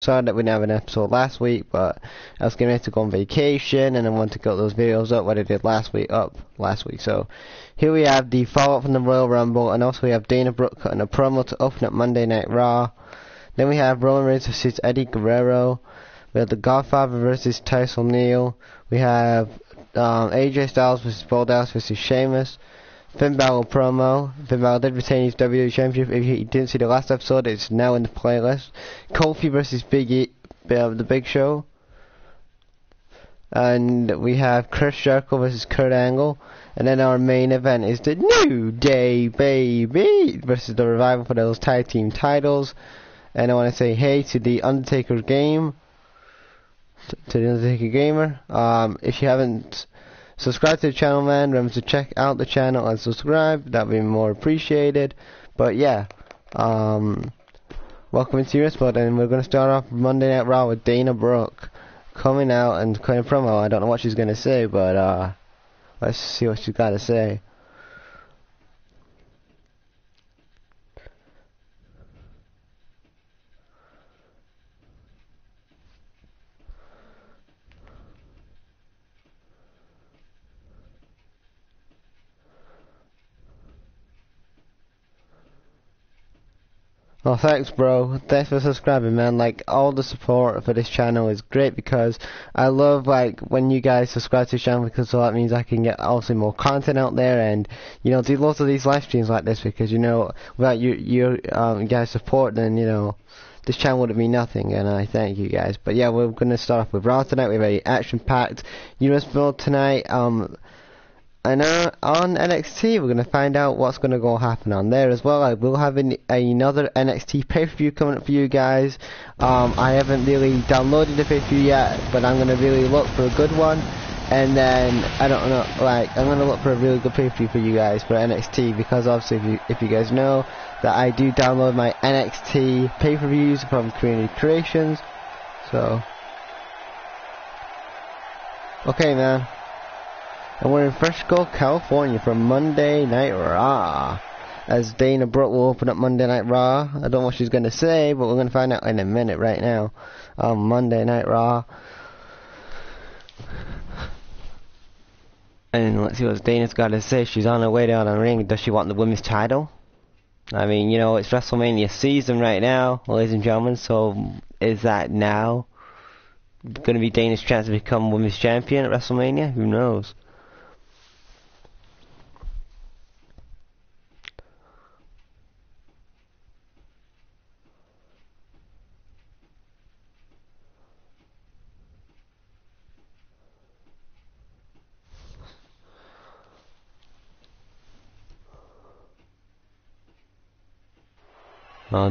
Sorry that we didn't have an episode last week, but I was getting ready to go on vacation and I wanted to get those videos up what I did last week So here we have the follow-up from the Royal Rumble, and also we have Dana Brooke cutting a promo to open up Monday Night Raw. Then we have Roman Reigns versus Eddie Guerrero. We have The Godfather versus Tyson O'Neil. We have AJ Styles versus Bo Dallas versus Sheamus. Finn Balor promo. Finn Balor did retain his WWE Championship. If you didn't see the last episode, it's now in the playlist. Kofi versus the Big Show. And we have Chris Jericho versus Kurt Angle. And then our main event is the New Day, baby, versus the Revival for those tag team titles. And I want to say hey to the Undertaker Game. To the Undertaker Gamer. If you haven't subscribe to the channel, man, remember to check out the channel and subscribe. That would be more appreciated. But yeah, welcome into your spot, and we're going to start off Monday Night Raw with Dana Brooke coming out and cutting a promo. I don't know what she's going to say, but let's see what she's got to say. Oh, thanks, bro. Thanks for subscribing, man. Like, all the support for this channel is great, because I love, like, when you guys subscribe to the channel, because so that means I can get obviously more content out there, and, you know, do lots of these live streams like this, because, you know, without your guys' support, then, you know, this channel would be nothing, and I thank you guys. But yeah, we're going to start off with Raw tonight. We have a action-packed US build tonight. And on NXT, we're going to find out what's going to go happen on there as well. I will have another NXT pay-per-view coming up for you guys. I haven't really downloaded the pay-per-view yet, but I'm going to really look for a good one. And then, I don't know, like, I'm going to look for a really good pay-per-view for you guys for NXT, because obviously if you guys know that I do download my NXT pay-per-views from Community Creations. So, okay, man. And we're in Frisco, California for Monday Night Raw, as Dana Brooke will open up Monday Night Raw. I don't know what she's going to say, but we're going to find out in a minute right now. Monday Night Raw. And let's see what Dana's got to say. She's on her way down the ring. Does she want the women's title? I mean, you know, it's WrestleMania season right now, ladies and gentlemen, so is that now going to be Dana's chance to become women's champion at WrestleMania? Who knows?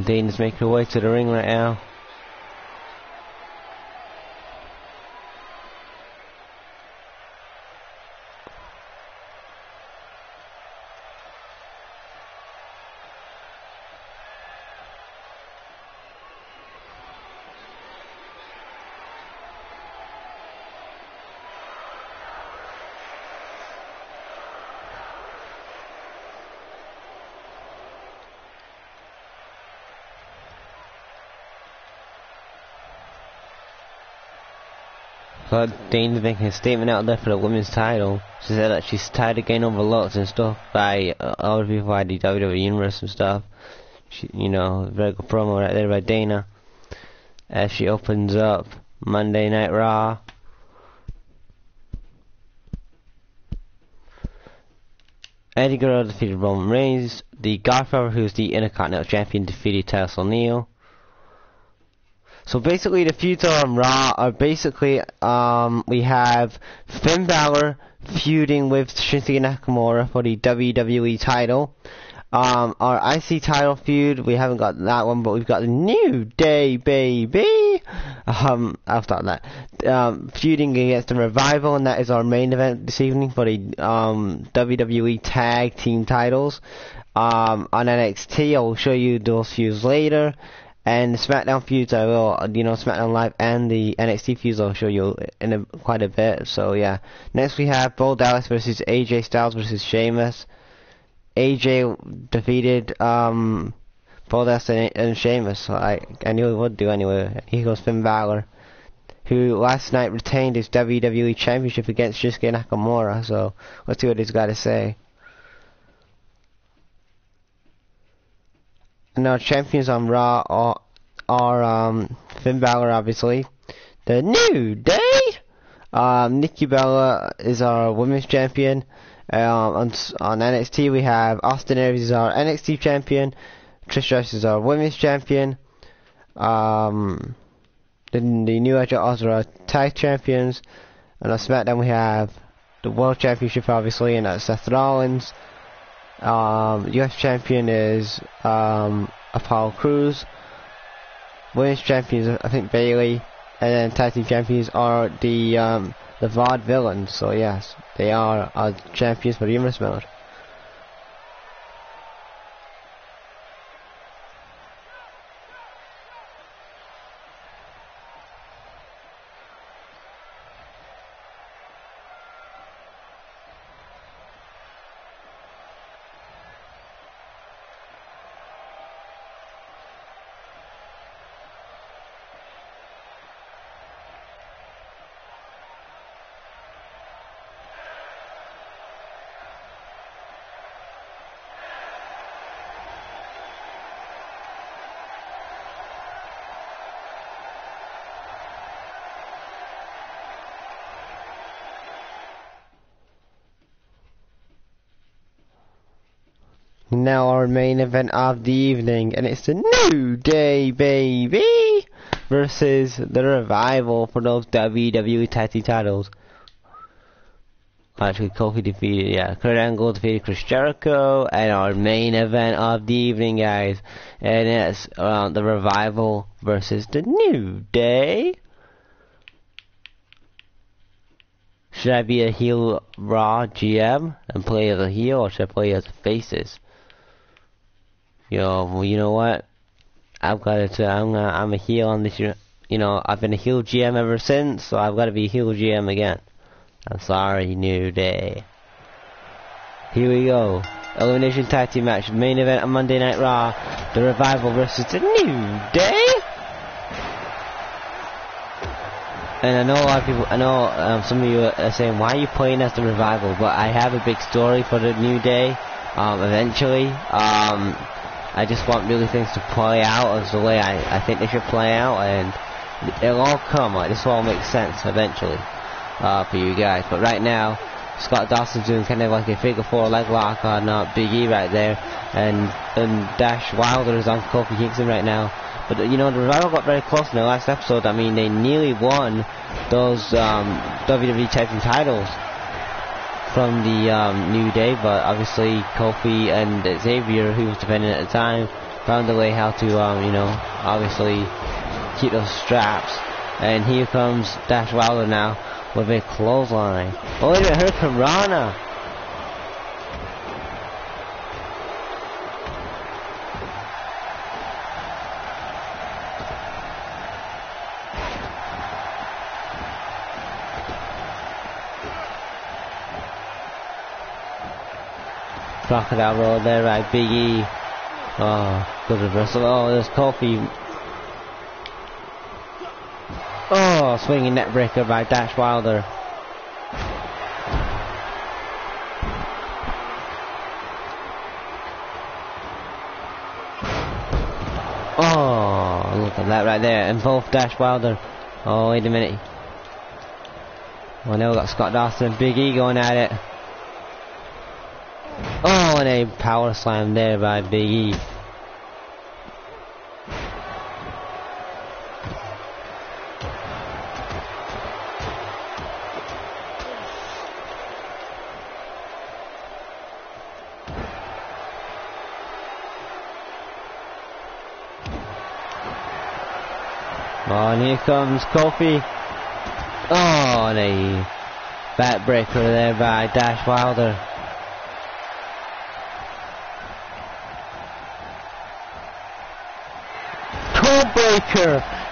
Dana's making her way to the ring right now. But Dana's making a statement out there for the women's title. She said that she's tired of getting overlooked and stuff by other people by the WWE Universe and stuff. She, you know, very good promo right there by Dana as she opens up Monday Night Raw. Eddie Guerrero defeated Roman Reigns. The Godfather, who's the Intercontinental Champion, defeated Tyson O'Neil. So basically the feuds on Raw are basically, we have Finn Balor feuding with Shinsuke Nakamura for the WWE title. Our IC title feud, we haven't got that one, but we've got the New Day, baby! I'll start that. Feuding against the Revival, and that is our main event this evening for the WWE Tag Team titles. On NXT, I will show you those feuds later. And the SmackDown feuds, I will, you know, SmackDown Live and the NXT feuds I'll show you in quite a bit. So yeah. Next we have Bo Dallas versus AJ Styles versus Sheamus. AJ defeated Paul Destiny and Sheamus. So I knew he would do anyway. Here goes Finn Balor, who last night retained his WWE Championship against Shinsuke Nakamura. So let's see what he's got to say. And our champions on Raw are Finn Balor, obviously. The New Day. Nikki Bella is our women's champion. On NXT we have Austin Aries is our NXT champion. Trish Stratus is our women's champion. The New Age Outlaws are our tag champions. And on SmackDown we have the World Championship, obviously, and that's Seth Rollins. US champion is Apollo Crews. Women's champions, I think, Bayley. And then tag team champions are the Vaudevillains. So yes, they are our champions for the Universe mode. Now our main event of the evening, and it's the New Day, baby, versus the Revival for those WWE Tag Team titles. Actually, Kofi defeated, Kurt Angle defeated Chris Jericho, and our main event of the evening, guys, and it's the Revival versus the New Day. Should I be a heel Raw GM and play as a heel, or should I play as a faces? Well, you know what? I've got to. I'm a heel on this. I've been a heel GM ever since, so I've got to be a heel GM again. I'm sorry, New Day. Here we go. Elimination Tag Team match, main event on Monday Night Raw. The Revival versus the New Day. And I know a lot of people. I know some of you are saying, "Why are you playing as the Revival?" But I have a big story for the New Day. Eventually. I just want really things to play out as the way I think they should play out, and it'll all come. This will all make sense eventually for you guys. But right now, Scott Dawson's doing kind of like a figure four leg lock on Big E right there, and Dash Wilder is on Kofi Kingston right now. But the Revival got very close in the last episode. I mean, they nearly won those WWE Tag Team titles from the New Day, but obviously Kofi and Xavier, who was defending at the time, found a way how to, obviously keep those straps. And here comes Dash Wilder now with a clothesline. Oh, wait a minute, Hurricane Rana. Crocodile roll there by Big E. Oh, good reversal. Oh, there's Kofi. Oh, swinging net breaker by Dash Wilder. Oh, look at that right there. And both Dash Wilder. Oh, wait a minute. Well, now we've got Scott Dawson and Big E going at it. Oh, and a power slam there by Big E. Oh, and here comes Kofi. Oh, and a backbreaker there by Dash Wilder.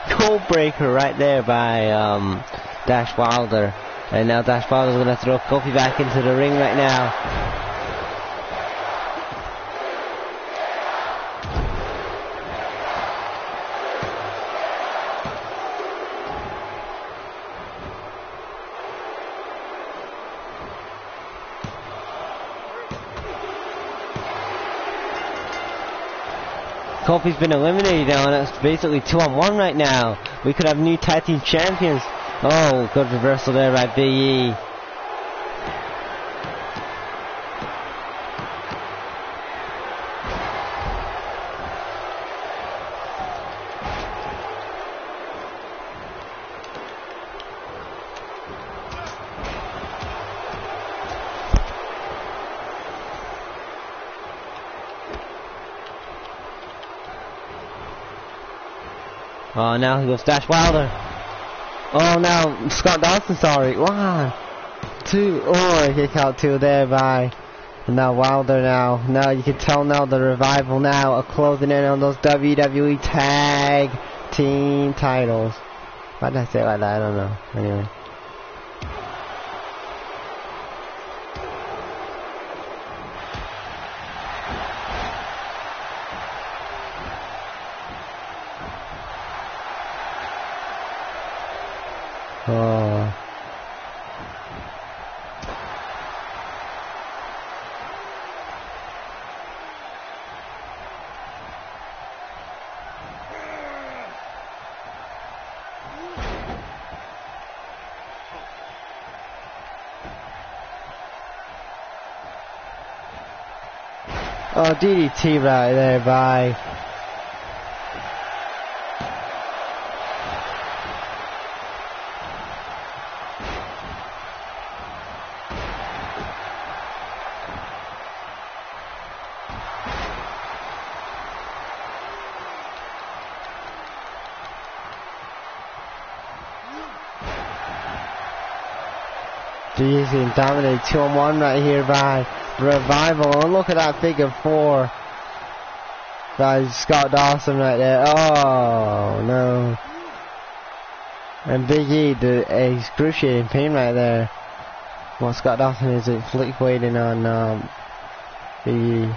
Code breaker right there by Dash Wilder. And now Dash Wilder's going to throw Kofi back into the ring right now. Kofi's been eliminated now, and it's basically 2-on-1 right now. We could have new tag team champions. Oh, good reversal there by Big E. Oh, now he goes Dash Wilder. Oh, now Scott Dawson, sorry. 1, 2. Oh, kick out 2 there by. And now Wilder now. Now you can tell now the revival now are closing in on those WWE Tag Team titles. Why did I say it like that? I don't know. Anyway. Oh. Oh, DDT right there by. Jeez, dominated 2-on-1 right here by Revival. And look at that figure 4 by Scott Dawson right there. Oh no. And Big E, the excruciating pain right there. Well, Scott Dawson is inflicting on Big E.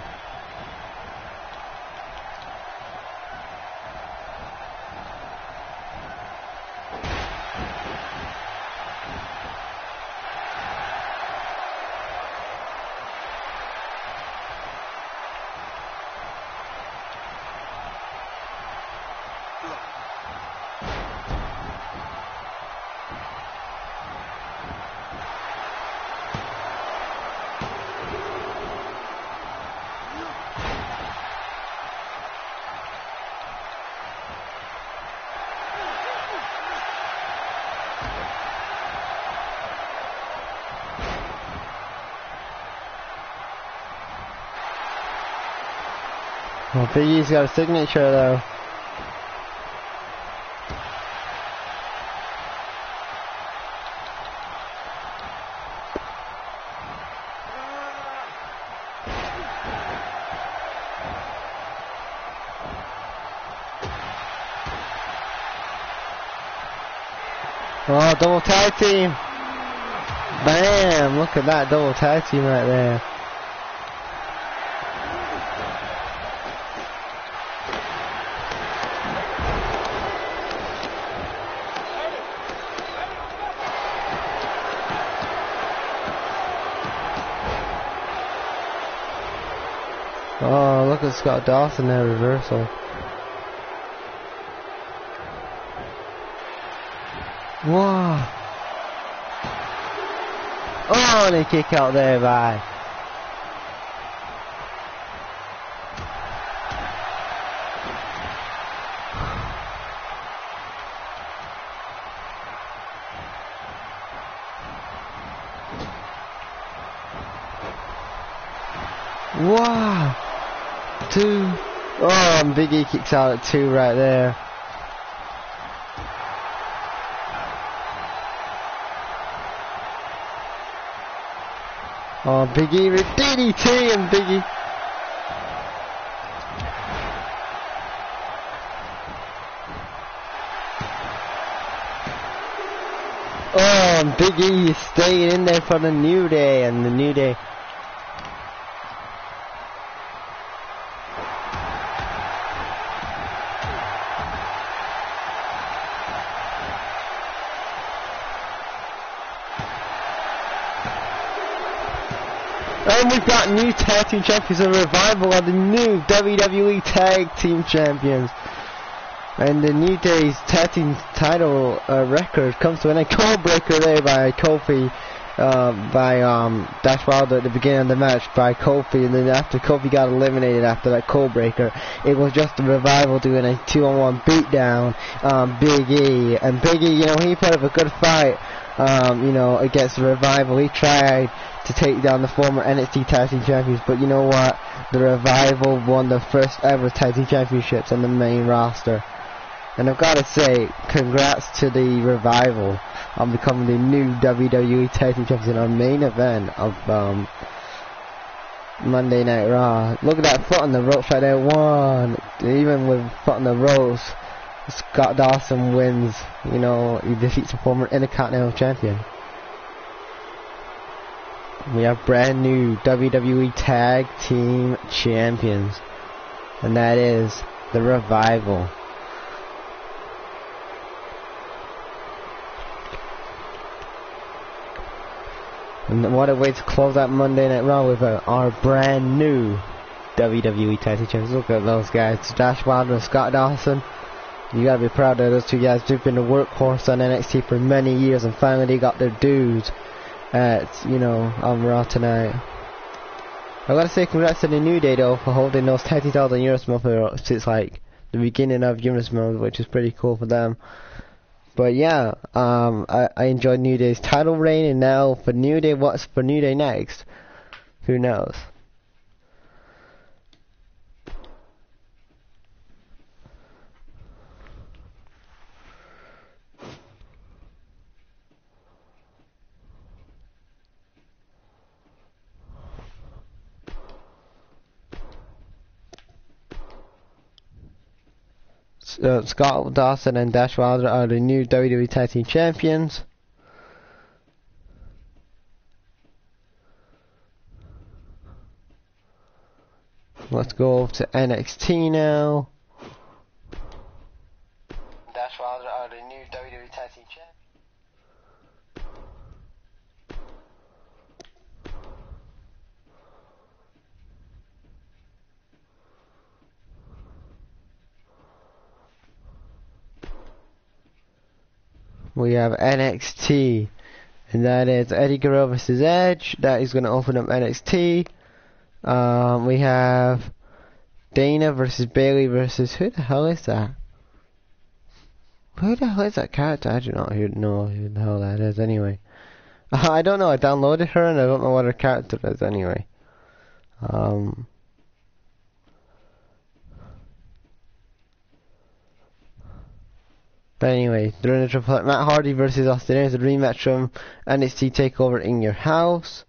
Well, Big E's got a signature though. Oh, double tag team. Bam! Look at that double tag team right there. Oh, look at Scott Dawson there, reversal. Whoa. Oh, and a kick out there by. Wow. 2. Oh, and Big E kicks out at 2 right there. Oh, Big E with DDT and Big E. Oh, and Big E is staying in there for the New Day, and the New Day. And we've got new tag team champions, a revival of the new WWE Tag Team Champions. And the New Day's tag team title record comes to an end. Code breaker there by Kofi, Dash Wilder at the beginning of the match by Kofi, and then after Kofi got eliminated after that code breaker, it was just a revival doing a 2-on-1 beatdown on Big E. And Big E, you know, he put up a good fight, you know, against the revival. He tried to take down the former NXT Tag Team Champions, but you know what? The revival won the first ever Tag Team Championships on the main roster. And I've got to say, congrats to the revival on becoming the new WWE Tag Team Champions in our main event of Monday Night Raw. Look at that foot on the ropes right there. One. Even with foot on the ropes, Scott Dawson wins. You know, he defeats the former Intercontinental Champion. We have brand new WWE Tag Team Champions, and that is the Revival. And what a way to close out Monday Night Raw with our brand new WWE Tag Team Champions. Look at those guys, Dash Wilder and Scott Dawson. You gotta be proud of those two guys. They've been the workhorse on NXT for many years, and finally they got their dues at, you know, on Raw tonight. I gotta say congrats to the New Day though for holding those tag team titles in Europe since like the beginning of Europe, which is pretty cool for them. But yeah, I enjoyed New Day's title reign, and now for New Day, what's for New Day next? Who knows? Scott Dawson and Dash Wilder are the new WWE Tag Team Champions. Let's go over to NXT now. Dash Wilder are the new WWE Tag Team Champions. We have NXT, and that is Eddie Guerrero vs Edge. That is going to open up NXT. We have Dana versus Bayley versus, who the hell is that? Who the hell is that character? I do not know who the hell that is anyway. I don't know, I downloaded her and I don't know what her character is anyway. But anyway, they're in a triple threat. Matt Hardy versus Austin Aries, a rematch from NXT TakeOver in Your House.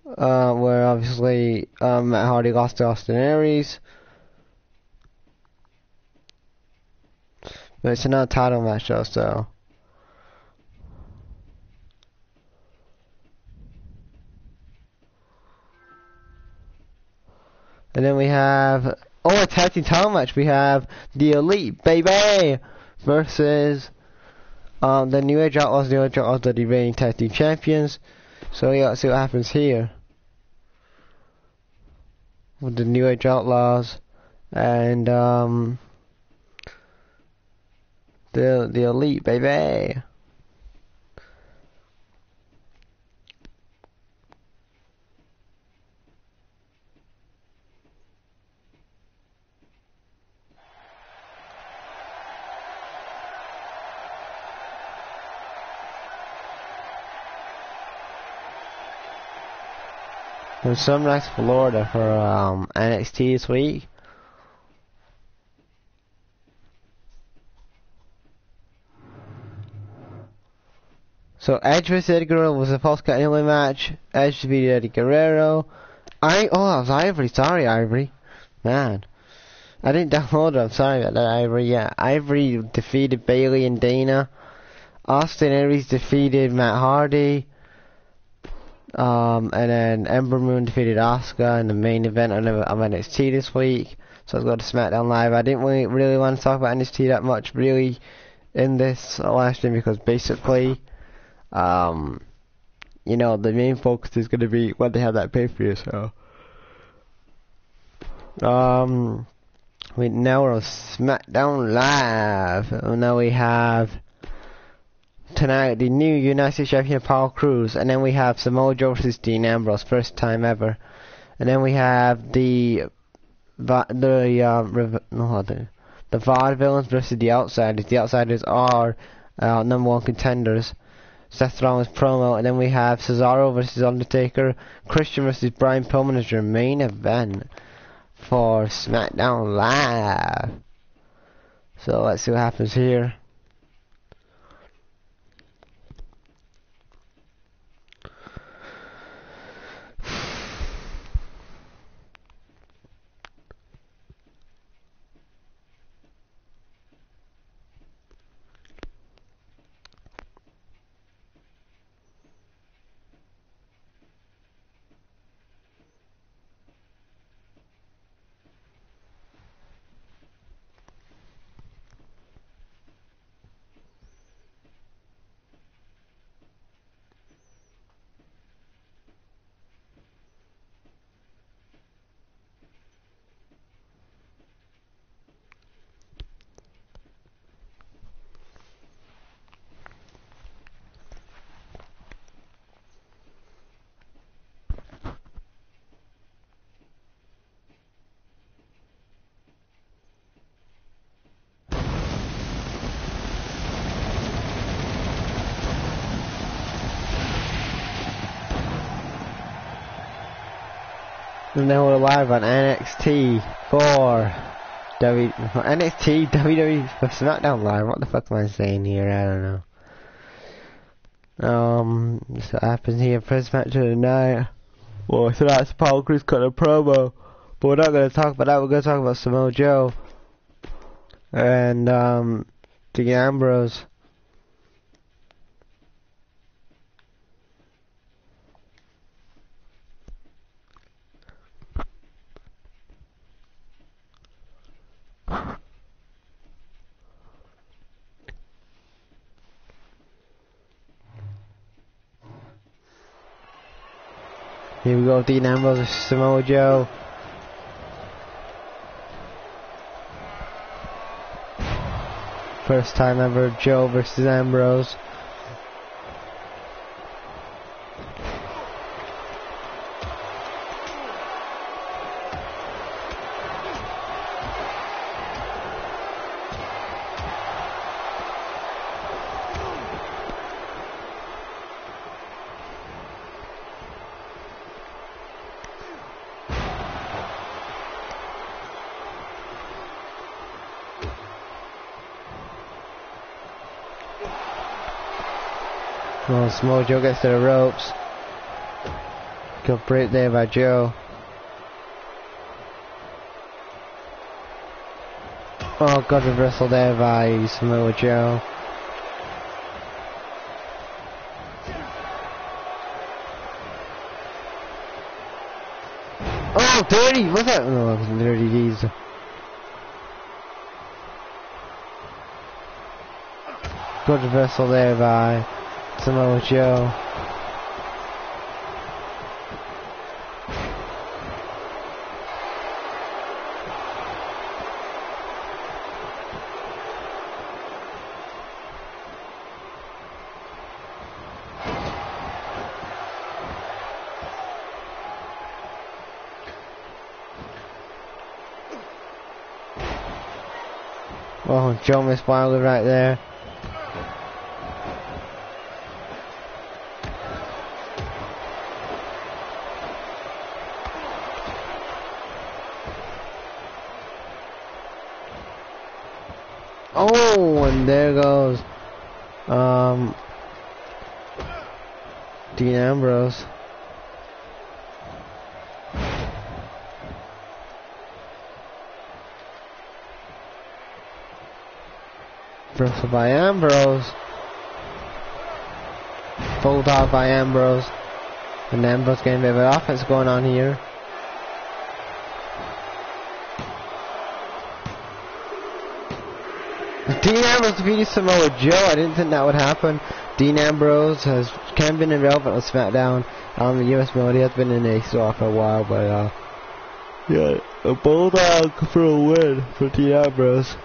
Where obviously Matt Hardy lost to Austin Aries. But it's another title match though, so. And then we have, a tag team title match. We have the Elite, baby! Versus the New Age Outlaws. The New Age Outlaws are the reigning tag team champions. So yeah, let's see what happens here with the New Age Outlaws and the Elite, baby. From Sunrise, Florida for NXT this week. So Edge vs Eddie Guerrero was a false count anyway match. Edge defeated Eddie Guerrero. That was Ivory. Sorry, Ivory. Man, I didn't download it. I'm sorry about that, Ivory. Yeah, Ivory defeated Bayley and Dana. Austin Aries defeated Matt Hardy. And then Ember Moon defeated Asuka in the main event of NXT this week. So let's go to SmackDown Live. I didn't really want to talk about NXT that much really in this live stream because basically you know, the main focus is going to be when they have that pay-per-view. So, now we're on SmackDown Live. And now we have tonight the new United States Champion Paul Cruz, and then we have Samoa Joe versus Dean Ambrose, first time ever. And then we have the Vaudevillains versus the Outsiders. The Outsiders are #1 contenders. Seth Rollins promo, and then we have Cesaro versus Undertaker, Christian versus Brian Pillman as your main event for SmackDown Live. So let's see what happens here. And now we're live on NXT for NXT WWE for SmackDown Live. What the fuck am I saying here? I don't know. This what happens here. First match of the night. Well, so that's Paul Cruz cut a promo, but we're not going to talk about that. We're going to talk about Samoa Joe and Dean Ambrose. Here we go, Dean Ambrose versus Samoa Joe. First time ever, Joe versus Ambrose. Well, Samoa Joe gets to the ropes. Good break there by Joe. Oh, good reversal there by Samoa Joe. Oh, dirty! What's that? No, it wasn't dirty. Jeez. Good reversal there by Samoa Joe. Oh, Joe missed wildly right there. Oh, and there goes Dean Ambrose. Reversal by Ambrose. Bulldog by Ambrose. And Ambrose getting a bit of an offense going on here. Dean Ambrose defeated Samoa Joe. I didn't think that would happen. Dean Ambrose has kind of been irrelevant on SmackDown. On the US mode, he has been in ASOR for a while, but yeah, a bulldog for a win for the Ambrose.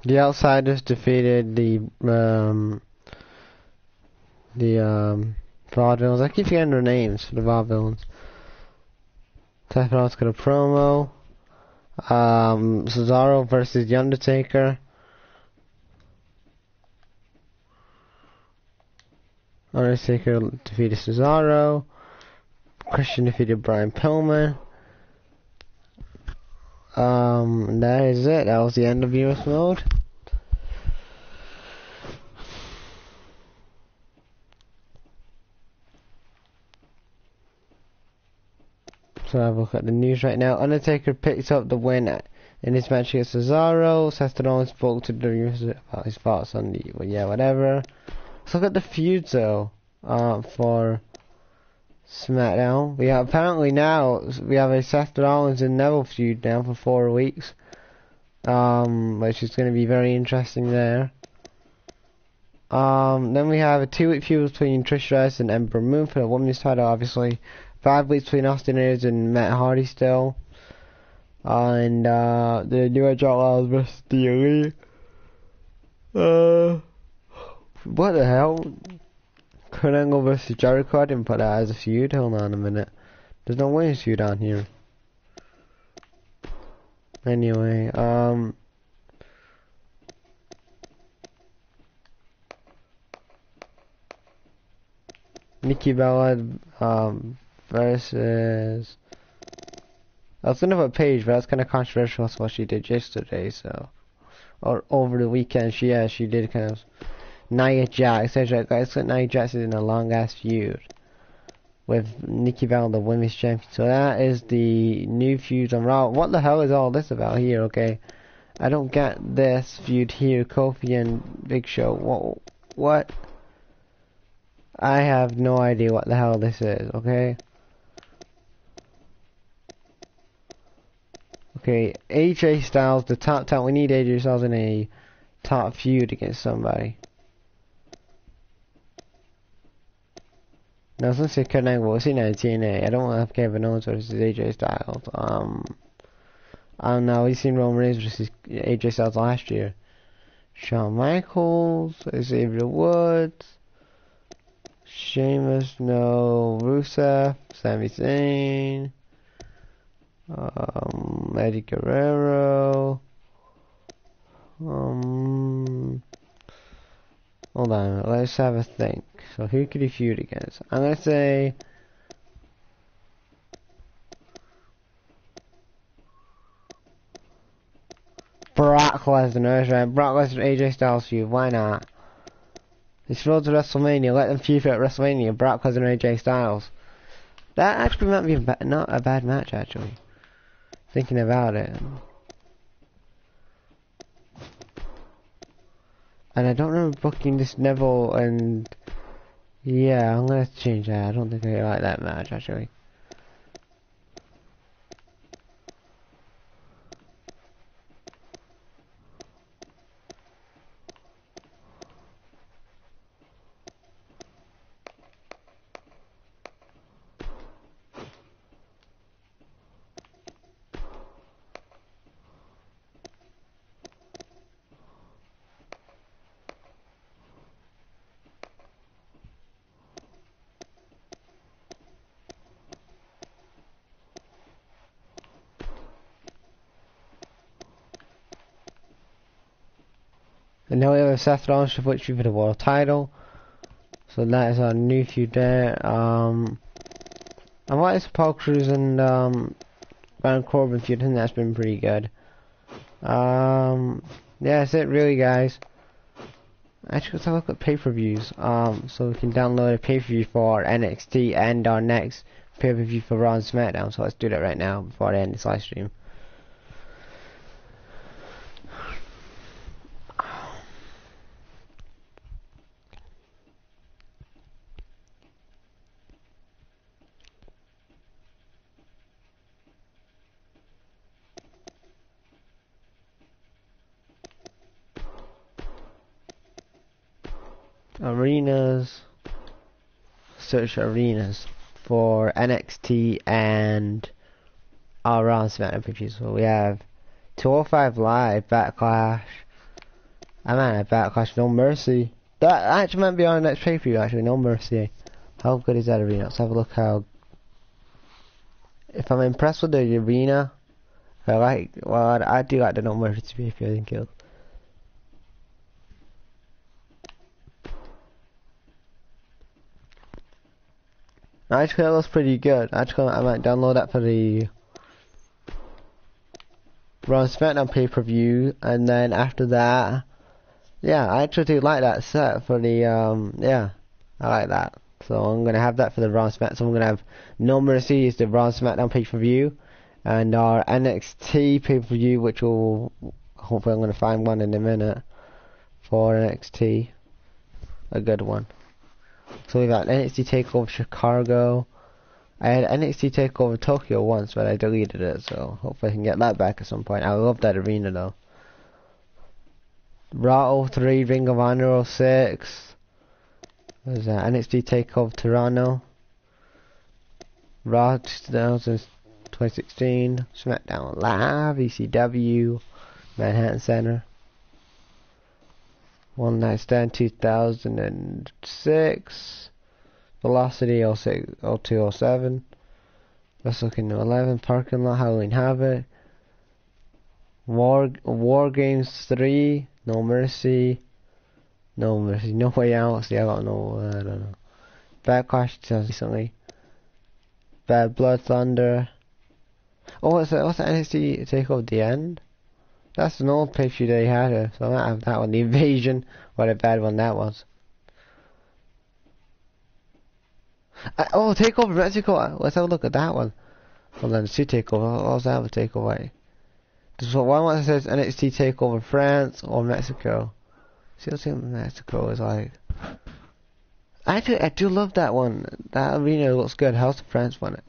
The Outsiders defeated the Vaudevillains. I keep forgetting their names for the Vaudevillains. Seth Rollins got a promo. Cesaro versus The Undertaker. Undertaker defeated Cesaro. Christian defeated Brian Pillman. That is it. That was the end of US mode. So have a look at the news right now. Undertaker picks up the win in his match against Cesaro. Seth Rollins spoke to the news about his thoughts on the whatever. Let's look at the feuds though. For SmackDown, we have apparently now we have a Seth Rollins and Neville feud now for 4 weeks, which is going to be very interesting there. Then we have a 2-week feud between Trish Stratus and Ember Moon for the women's title, obviously. 5 weeks between Austin Aries and Matt Hardy still, and the New Age Outlaws versus the Elite. What the hell? Kurt Angle versus Jericho, I didn't put that as a feud. Hold on a minute. There's no women's feud on here. Anyway, Nikki Bella, versus... I was gonna put Paige, but that's kind of controversial. That's what she did yesterday, so... Or over the weekend, she did kind of... Nia Jax, guys, Nia Jax is in a long ass feud with Nikki Bella, the women's champion. So that is the new feud on Raw. What the hell is all this about here? Okay, I don't get this feud here. Kofi and Big Show. What? I have no idea what the hell this is. Okay. Okay, AJ Styles, the top talent. We need AJ Styles in a top feud against somebody. No, I was gonna say Kurt Angle, we'll see now in TNA. I don't want to have Kevin Owens versus AJ Styles. I don't know, we've seen Roman Reigns versus AJ Styles last year. Shawn Michaels, Xavier Woods, Sheamus, no, Rusev, Sami Zayn, Eddie Guerrero, hold on, let's have a think. So who could he feud against? I'm gonna say Brock Lesnar. That's right, Brock Lesnar, AJ Styles feud. Why not? This road to WrestleMania. Let them feud at WrestleMania. Brock Lesnar, AJ Styles. That actually might be not a bad match, actually. Thinking about it. And I don't remember booking this Neville and... Yeah, I'm gonna change that. I don't think I like that match, actually. And now we have Seth Rollins to put you for the world title. So that is our new feud there. I like this Paul Cruz and Baron Corbin feud. I think that's been pretty good. Yeah, that's it really, guys. Actually, let's have a look at pay-per-views. So we can download a pay-per-view for NXT and our next pay-per-view for Raw and SmackDown. So let's do that right now before I end this live stream. Arenas. Search arenas for NXT and our Raw and SmackDown pay-per-views. So we have 205 Live, Backlash. I might have Backlash, No Mercy. That actually might be on the next pay-per-view. Actually, No Mercy. How good is that arena? Let's have a look. If I'm impressed with the arena, I do like the No Mercy pay-per-view. I think it'll. Actually, that looks pretty good. Actually, I might download that for the Raw and SmackDown pay-per-view, and then after that, yeah, I actually do like that set for the yeah, I like that. So I'm gonna have that for the Raw and SmackDown. So I'm gonna have No Mercy is the Raw and SmackDown pay-per-view, and our NXT pay-per-view, which will hopefully I'm gonna find one in a minute for NXT, a good one. So we got NXT TakeOver Chicago. I had NXT TakeOver Tokyo once, but I deleted it, so hopefully I can get that back at some point. I love that arena though. Raw 03, Ring of Honor 06. What is that? NXT TakeOver Toronto. Raw 2016. SmackDown Live, ECW, Manhattan Center. One Night Stand 2006. Velocity 06, 0207. Wrestle Kingdom 11. Parking Lot, Halloween Havoc. War Games 3. No Mercy. No Mercy. No Way Out. See, I don't know. I don't know. Backlash recently. Bad Blood Thunder. Oh, what's that NXT TakeOver The End? That's an old picture they had, so I might have that one. The Invasion. What a bad one that was. Oh, TakeOver Mexico. Let's have a look at that one. Hold on, it's two TakeOver. What was that other TakeOver? There's one that says NXT TakeOver France or Mexico. See, let's see what Mexico is like. Actually, I do love that one. That arena looks good. How's the France one?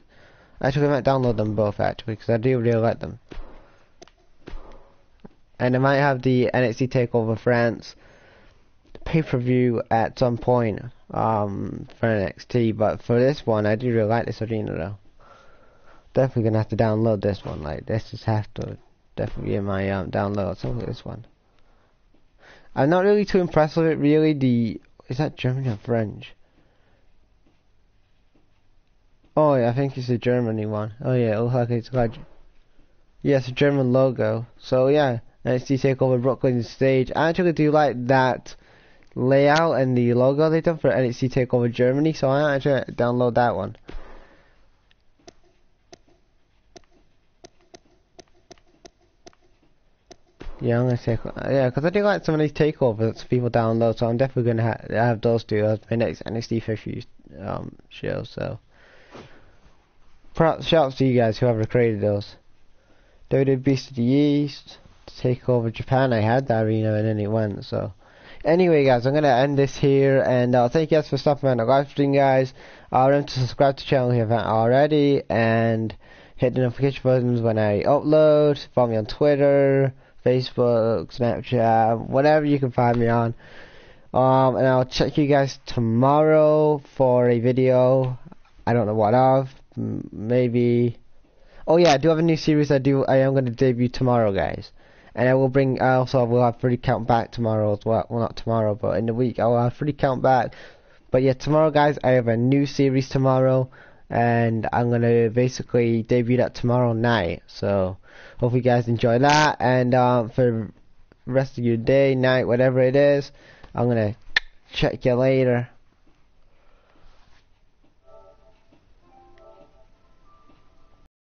Actually, I might download them both, actually, because I do really like them. And I might have the NXT TakeOver France pay-per-view at some point for NXT, but for this one, I do really like this arena though. Definitely gonna have to download this one. Like this, just have to definitely be in my download. So look at this one. I'm not really too impressed with it. Really, is that German or French? Oh yeah, I think it's the Germany one. Oh yeah, it looks like it's got. Yeah, it's a German logo. So yeah. NXT TakeOver Brooklyn stage. I actually do like that layout and the logo they done for NXT TakeOver Germany, so I actually download that one. Yeah, I'm gonna take because I do like some of these takeovers that people download, so I'm definitely gonna have those two as my next NXT 50 show. So, shout out to you guys whoever created those. WWE Beast of the East. Take over Japan. I had that arena and then it went. So anyway guys, I'm gonna end this here, and thank you guys for stopping by the live stream, guys. Remember to subscribe to the channel if you haven't already, and hit the notification buttons when I upload. Follow me on Twitter, Facebook, Snapchat, whatever you can find me on. And I'll check you guys tomorrow for a video. I don't know what of. Maybe. Oh yeah, I do have a new series I am going to debut tomorrow, guys. And I will bring, also will have free count back tomorrow as well. Well, not tomorrow, but in the week I will have free count back. But yeah, tomorrow, guys, I have a new series tomorrow, and I'm going to basically debut that tomorrow night. So hope you guys enjoy that, and for the rest of your day, night, whatever it is, I'm going to check you later.